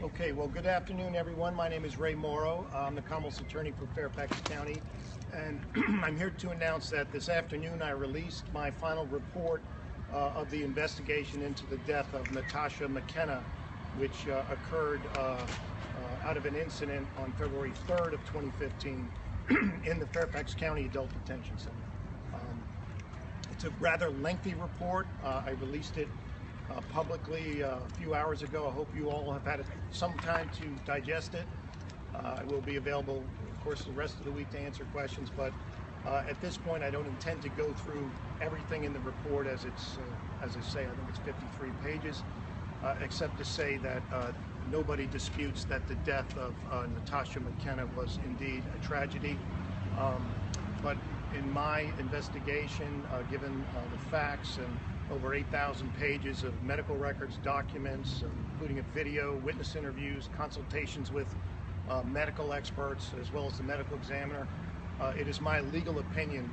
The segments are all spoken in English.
Okay, well, good afternoon, everyone. My name is Ray Morrow. I'm the Commonwealth's attorney for Fairfax County, and I'm here to announce that this afternoon I released my final report of the investigation into the death of Natasha McKenna, which occurred out of an incident on February 3rd of 2015 in the Fairfax County Adult Detention Center. It's a rather lengthy report. I released it publicly a few hours ago. I hope you all have had some time to digest it. I will be available, of course, the rest of the week to answer questions, but at this point I don't intend to go through everything in the report as it's, as I say, I think it's 53 pages, except to say that nobody disputes that the death of Natasha McKenna was indeed a tragedy. But in my investigation, given the facts and over 8,000 pages of medical records, documents, including a video, witness interviews, consultations with medical experts, as well as the medical examiner, it is my legal opinion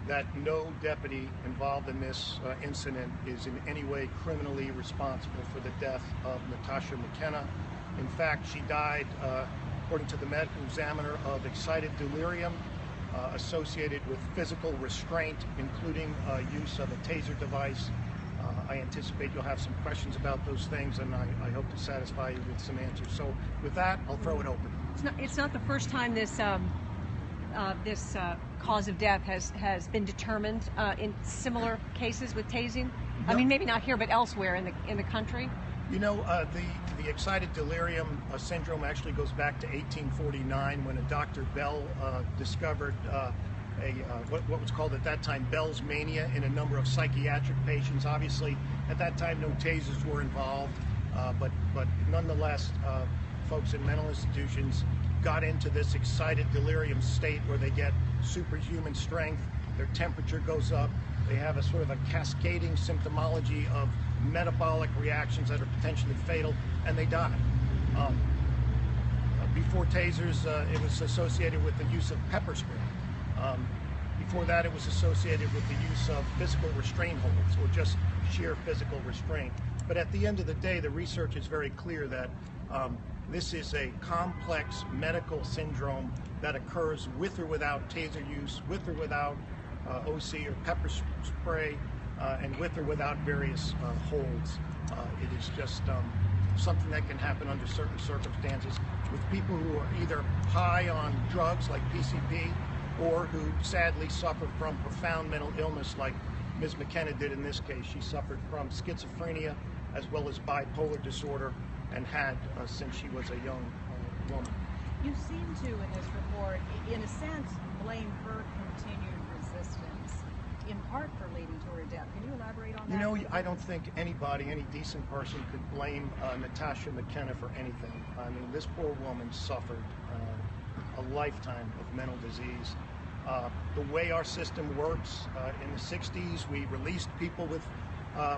that no deputy involved in this incident is in any way criminally responsible for the death of Natasha McKenna. In fact, she died, according to the medical examiner, of excited delirium associated with physical restraint, including use of a taser device. I anticipate you'll have some questions about those things, and I hope to satisfy you with some answers. So with that, I'll throw it open. It's not the first time this cause of death has been determined in similar cases with tasing. No. I mean, maybe not here, but elsewhere in the country. You know, the excited delirium syndrome actually goes back to 1849 when a Dr. Bell discovered what was called at that time Bell's mania in a number of psychiatric patients. Obviously, at that time, no tasers were involved, but nonetheless, folks in mental institutions got into this excited delirium state where they get superhuman strength, their temperature goes up, they have a sort of a cascading symptomology of metabolic reactions that are potentially fatal, and they die. Before tasers, it was associated with the use of pepper spray. Before that, it was associated with the use of physical restraint holds, or just sheer physical restraint. But at the end of the day, the research is very clear that this is a complex medical syndrome that occurs with or without taser use, with or without OC or pepper spray, and with or without various holds. It is just something that can happen under certain circumstances with people who are either high on drugs like PCP or who sadly suffer from profound mental illness like Ms. McKenna did in this case. She suffered from schizophrenia as well as bipolar disorder and had since she was a young woman. You seem to, in this report, in a sense, blame her continued resistance, in part for leading to her death. Can you elaborate on that? You know, I don't think anybody, any decent person, could blame Natasha McKenna for anything. I mean, this poor woman suffered a lifetime of mental disease. The way our system works, in the 60s, we released people with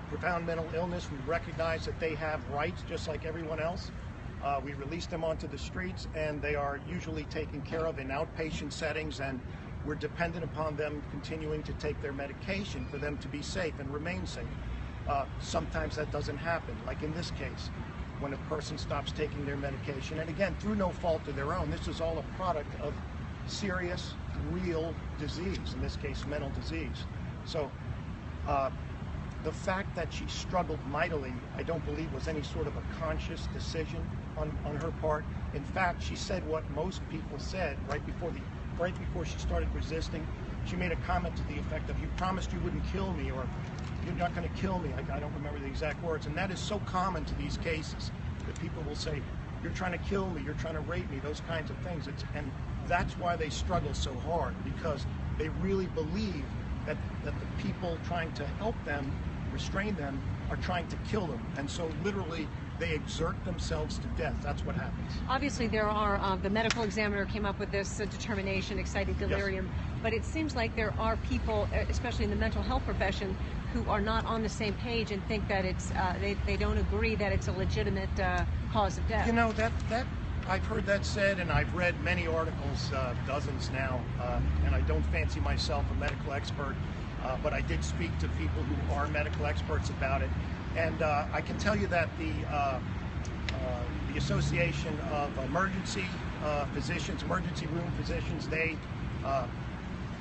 profound mental illness. We recognize that they have rights just like everyone else. We release them onto the streets, and they are usually taken care of in outpatient settings, and we're dependent upon them continuing to take their medication for them to be safe and remain safe. Sometimes that doesn't happen, like in this case, when a person stops taking their medication, and again, through no fault of their own. This is all a product of serious, real disease, in this case, mental disease. So the fact that she struggled mightily, I don't believe was any sort of a conscious decision on her part. In fact, she said what most people said right before she started resisting. She made a comment to the effect of, "You promised you wouldn't kill me," or "You're not going to kill me." I don't remember the exact words. And that is so common to these cases that people will say, "You're trying to kill me, you're trying to rape me," those kinds of things. And that's why they struggle so hard, because they really believe that the people trying to help them, restrain them, are trying to kill them. And so literally they exert themselves to death. That's what happens. Obviously there are, the medical examiner came up with this determination, excited delirium, yes. But it seems like there are people, especially in the mental health profession, who are not on the same page and think that it's, they don't agree that it's a legitimate cause of death. You know, that I've heard that said, and I've read many articles, dozens now, and I don't fancy myself a medical expert, but I did speak to people who are medical experts about it. And I can tell you that the Association of Emergency Physicians, Emergency Room Physicians, they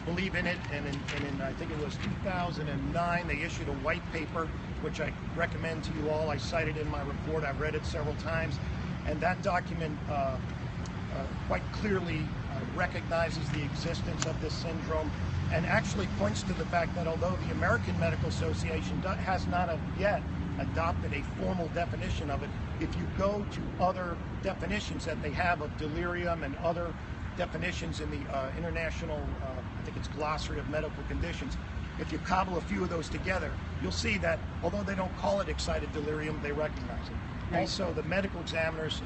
believe in it, and in I think it was 2009, they issued a white paper, which I recommend to you all. I cited in my report. I've read it several times, and that document quite clearly recognizes the existence of this syndrome, and actually points to the fact that although the American Medical Association has not yet adopted a formal definition of it, if you go to other definitions that they have of delirium and other definitions in the international, I think it's glossary of medical conditions, if you cobble a few of those together, you'll see that although they don't call it excited delirium, they recognize it. Right. Also, the Medical Examiners,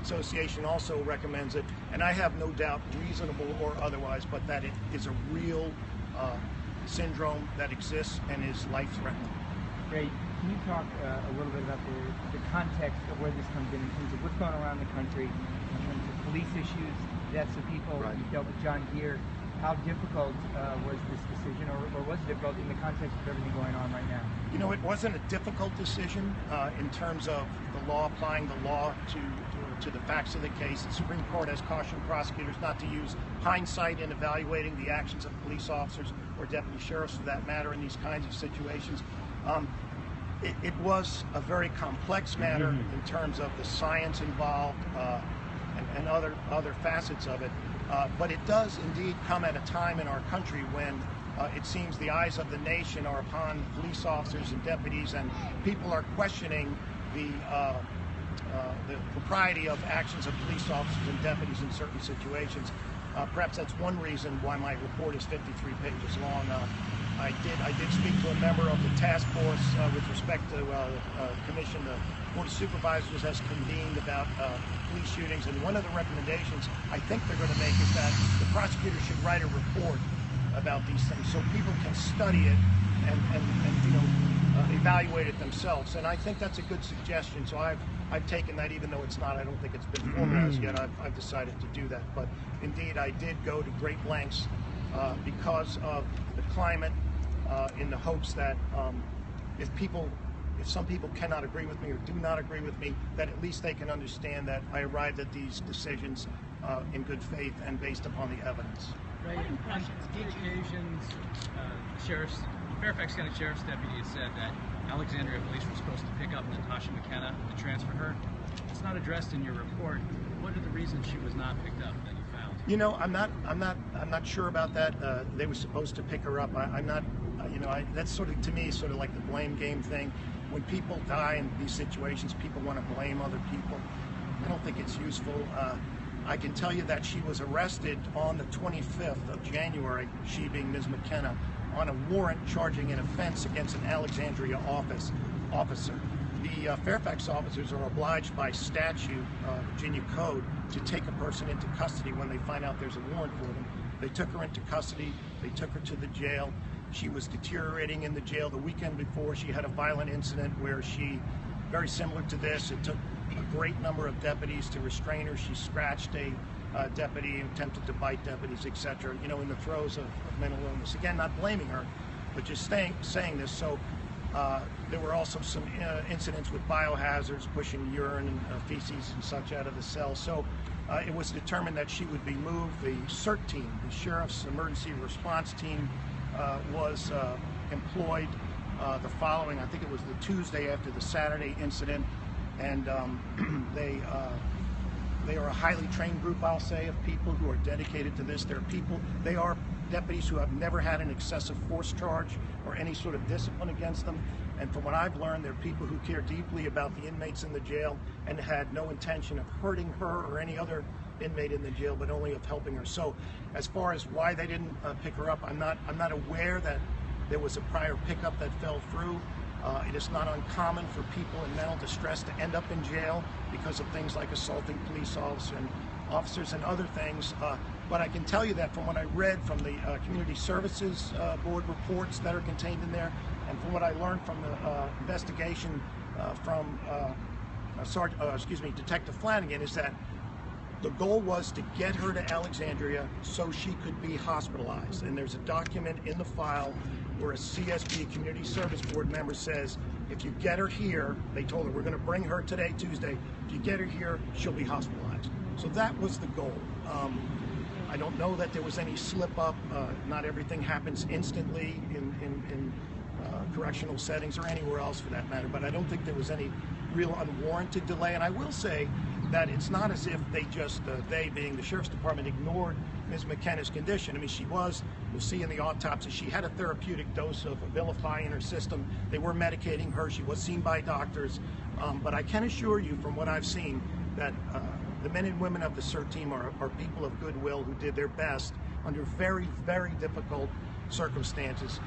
Association also recommends it, and I have no doubt, reasonable or otherwise, but that it is a real syndrome that exists and is life-threatening. Ray, can you talk a little bit about the context of where this comes in terms of what's going on around the country, in terms of police issues, deaths of people? Right. You've dealt with John here. How difficult was this decision, or was it difficult in the context of everything going on right now? You know, it wasn't a difficult decision in terms of the law, applying the law to the facts of the case. The Supreme Court has cautioned prosecutors not to use hindsight in evaluating the actions of police officers or deputy sheriffs, for that matter, in these kinds of situations. It was a very complex matter in terms of the science involved and other facets of it. But it does indeed come at a time in our country when it seems the eyes of the nation are upon police officers and deputies, and people are questioning the propriety of actions of police officers and deputies in certain situations. Perhaps that's one reason why my report is 53 pages long. I did speak to a member of the task force with respect to the commission. The Board of Supervisors has convened about police shootings, and one of the recommendations I think they're going to make is that the prosecutor should write a report about these things so people can study it and evaluate it themselves. And I think that's a good suggestion. So I've taken that, even though it's not. I don't think it's been formalized yet. I've decided to do that. But indeed, I did go to great lengths because of the climate, in the hopes that if some people cannot agree with me or do not agree with me, that at least they can understand that I arrived at these decisions in good faith and based upon the evidence. Right. On eight occasions, Fairfax County Sheriff's deputy has said that Alexandria police were supposed to pick up Natasha McKenna to transfer her. It's not addressed in your report. What are the reasons she was not picked up that you found? You know, I'm not sure about that. They were supposed to pick her up. I'm not. That's sort of, to me, sort of like the blame game thing. When people die in these situations, people want to blame other people. I don't think it's useful. I can tell you that she was arrested on the 25th of January, she being Ms. McKenna, on a warrant charging an offense against an Alexandria officer. The Fairfax officers are obliged by statute, Virginia Code, to take a person into custody when they find out there's a warrant for them. They took her into custody. They took her to the jail. She was deteriorating in the jail. The weekend before, she had a violent incident where she, very similar to this, it took a great number of deputies to restrain her. She scratched a deputy, attempted to bite deputies, etc. You know, in the throes of mental illness. Again, not blaming her, but just saying this. So there were also some incidents with biohazards, pushing urine and feces and such out of the cell. So it was determined that she would be moved. The CERT team, the Sheriff's Emergency Response Team, was employed the following, I think it was the Tuesday after the Saturday incident, and they are a highly trained group, I'll say, of people who are dedicated to this. They are deputies who have never had an excessive force charge or any sort of discipline against them. And from what I've learned, they're people who care deeply about the inmates in the jail and had no intention of hurting her or any other inmate in the jail, but only of helping her. So as far as why they didn't pick her up, I'm not aware that there was a prior pickup that fell through. It is not uncommon for people in mental distress to end up in jail because of things like assaulting police officers and other things. But I can tell you that from what I read from the Community Services Board reports that are contained in there, and from what I learned from the investigation from Detective Flanagan, is that the goal was to get her to Alexandria so she could be hospitalized. And there's a document in the file where a CSB, Community Service Board member, says if you get her here, they told her, we're going to bring her today, Tuesday. If you get her here, she'll be hospitalized. So that was the goal. I don't know that there was any slip up. Not everything happens instantly in correctional settings or anywhere else for that matter, but I don't think there was any real unwarranted delay. And I will say that it's not as if they just, they being the Sheriff's Department, ignored Ms. McKenna's condition. I mean, she was, you'll see in the autopsy, she had a therapeutic dose of Abilify in her system. They were medicating her. She was seen by doctors. But I can assure you from what I've seen that the men and women of the CERT team are people of goodwill who did their best under very, very difficult circumstances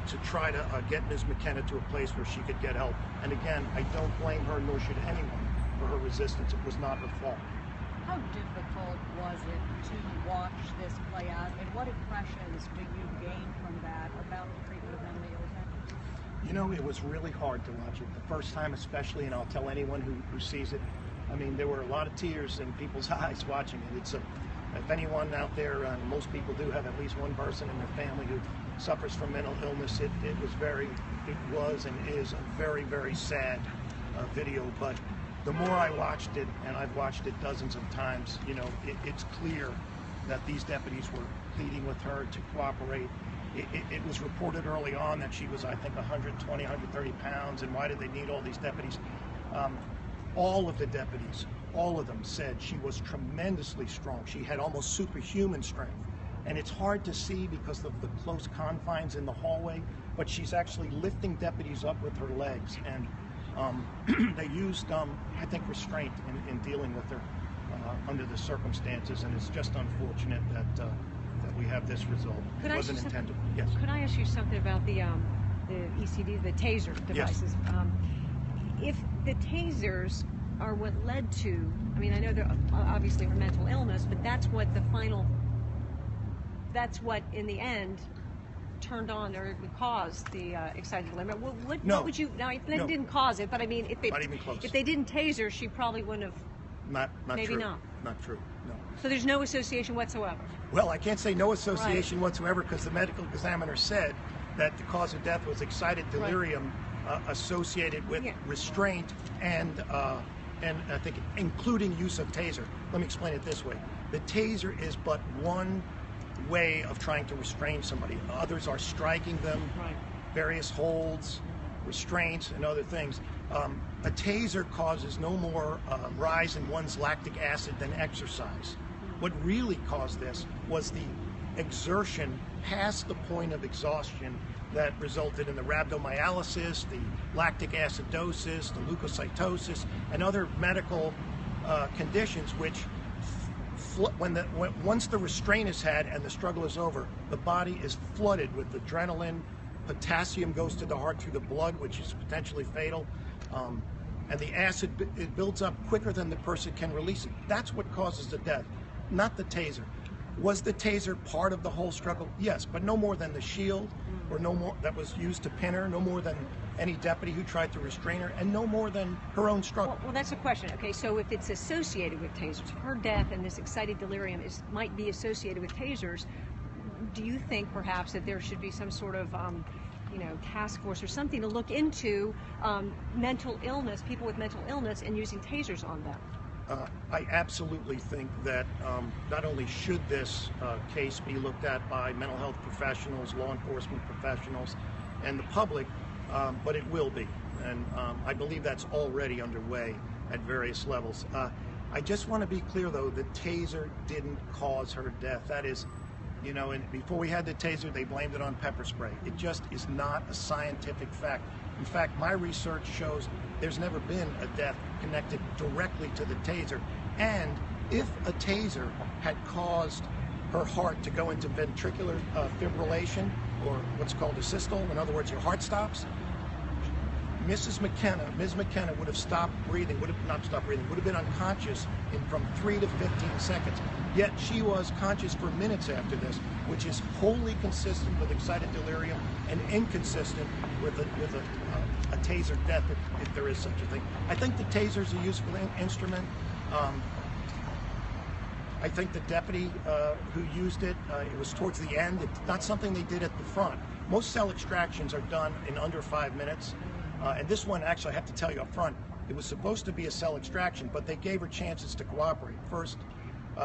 to try to get Ms. McKenna to a place where she could get help. And again, I don't blame her, nor should anyone, for her resistance. It was not her fault. How difficult was it to watch this play out, and what impressions do you gain from that about the treatment of mentally ill offenders? You know, it was really hard to watch it. The first time especially, and I'll tell anyone who sees it, I mean, there were a lot of tears in people's eyes watching it. It's if anyone out there, most people do have at least one person in their family who suffers from mental illness, it was and is a very, very sad video. But the more I watched it, and I've watched it dozens of times, you know, it's clear that these deputies were pleading with her to cooperate. It was reported early on that she was, I think, 120, 130 pounds, and why did they need all these deputies? All of the deputies, all of them said she was tremendously strong. She had almost superhuman strength. And it's hard to see because of the close confines in the hallway, but she's actually lifting deputies up with her legs. And they used, I think, restraint in dealing with her under the circumstances. And it's just unfortunate that we have this result. It wasn't intended. Yes. Could I ask you something about the ECD, the taser devices? Yes. If the tasers are what led to, I mean, I know they're obviously for mental illness, but that's what in the end turned on or caused the excited delirium. What would you, now they didn't cause it, but I mean, if they didn't taser, she probably wouldn't have. Not maybe true. Not true, no. So there's no association whatsoever? Well, I can't say no association whatsoever because the medical examiner said that the cause of death was excited delirium associated with restraint and I think including use of taser. Let me explain it this way. The taser is but one way of trying to restrain somebody. Others are striking them, various holds, restraints, and other things. A taser causes no more rise in one's lactic acid than exercise. What really caused this was the exertion past the point of exhaustion that resulted in the rhabdomyolysis, the lactic acidosis, the leukocytosis, and other medical conditions which once the restraint is had and the struggle is over, the body is flooded with adrenaline, potassium goes to the heart through the blood, which is potentially fatal, and the acid, it builds up quicker than the person can release it. That's what causes the death, not the taser. Was the taser part of the whole struggle? Yes, but no more than the shield, or no more that was used to pin her, no more than any deputy who tried to restrain her, and no more than her own struggle. Well, that's the question. Okay, so if it's associated with tasers, her death and this excited delirium might be associated with tasers, do you think perhaps that there should be some sort of task force or something to look into mental illness, people with mental illness, and using tasers on them? I absolutely think that not only should this case be looked at by mental health professionals, law enforcement professionals, and the public, but it will be. And I believe that's already underway at various levels. I just want to be clear, though, the taser didn't cause her death. That is, and before we had the taser, they blamed it on pepper spray. It just is not a scientific fact. In fact, my research shows there's never been a death connected directly to the taser. And if a taser had caused her heart to go into ventricular fibrillation, or what's called a systole, in other words, your heart stops, Ms. McKenna would have stopped breathing, would have been unconscious from 3 to 15 seconds. Yet she was conscious for minutes after this, which is wholly consistent with excited delirium and inconsistent with a taser death, if there is such a thing. I think the taser is a useful instrument. I think the deputy who used it, it was towards the end. It's not something they did at the front. Most cell extractions are done in under 5 minutes. And this one, actually, I have to tell you up front, it was supposed to be a cell extraction, but they gave her chances to cooperate. First,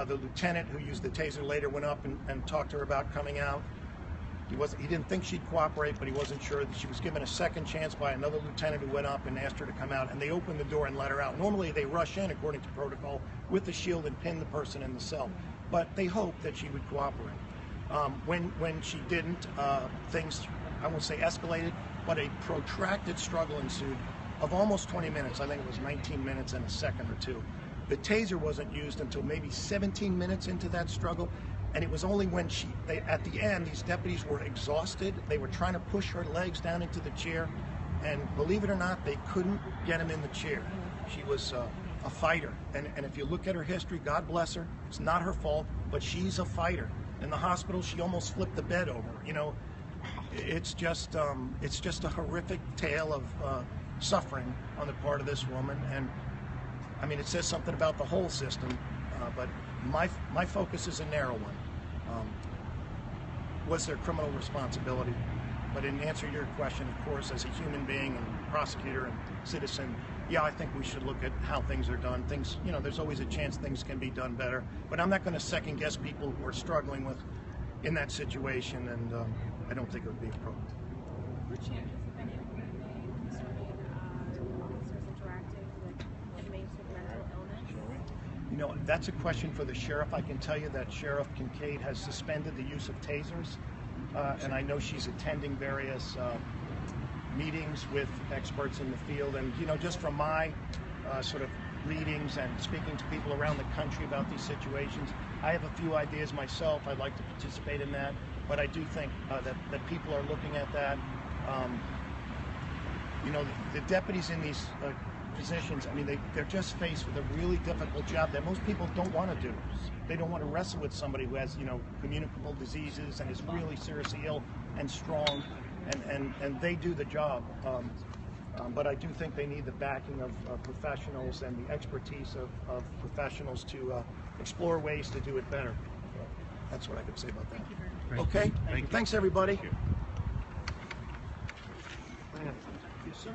the lieutenant who used the taser later went up and talked to her about coming out. He didn't think she'd cooperate, but he wasn't sure. That she was given a second chance by another lieutenant who went up and asked her to come out, and they opened the door and let her out. Normally they rush in according to protocol with the shield and pin the person in the cell, but they hoped that she would cooperate. When she didn't, things, I won't say escalated, but a protracted struggle ensued of almost 20 minutes. I think it was 19 minutes and a second or two. The taser wasn't used until maybe 17 minutes into that struggle. And it was only when at the end, these deputies were exhausted. They were trying to push her legs down into the chair. And believe it or not, they couldn't get him in the chair. She was a fighter. And if you look at her history, God bless her, it's not her fault, but she's a fighter. In the hospital, she almost flipped the bed over. You know, it's just a horrific tale of suffering on the part of this woman. And I mean, it says something about the whole system, but my focus is a narrow one. Was there criminal responsibility? But in answer to your question, of course, as a human being and prosecutor and citizen, yeah, I think we should look at how things are done. Things, you know, there's always a chance things can be done better. But I'm not going to second guess people who are struggling with in that situation, and I don't think it would be appropriate. What changes, if any, have been made concerning officers interacting with inmates with mental illness? You know, that's a question for the sheriff. I can tell you that Sheriff Kincaid has suspended the use of tasers, and I know she's attending various meetings with experts in the field. And, you know, just from my sort of readings and speaking to people around the country about these situations, I have a few ideas myself. I'd like to participate in that, but I do think that people are looking at that. You know, the deputies in these positions, I mean, they're just faced with a really difficult job that most people don't want to do. They don't want to wrestle with somebody who has, you know, communicable diseases and is really seriously ill and strong, and they do the job. But I do think they need the backing of professionals and the expertise of professionals to explore ways to do it better. So that's what I could say about that. Thank you very much. Okay? Thanks, everybody. Yes, sir.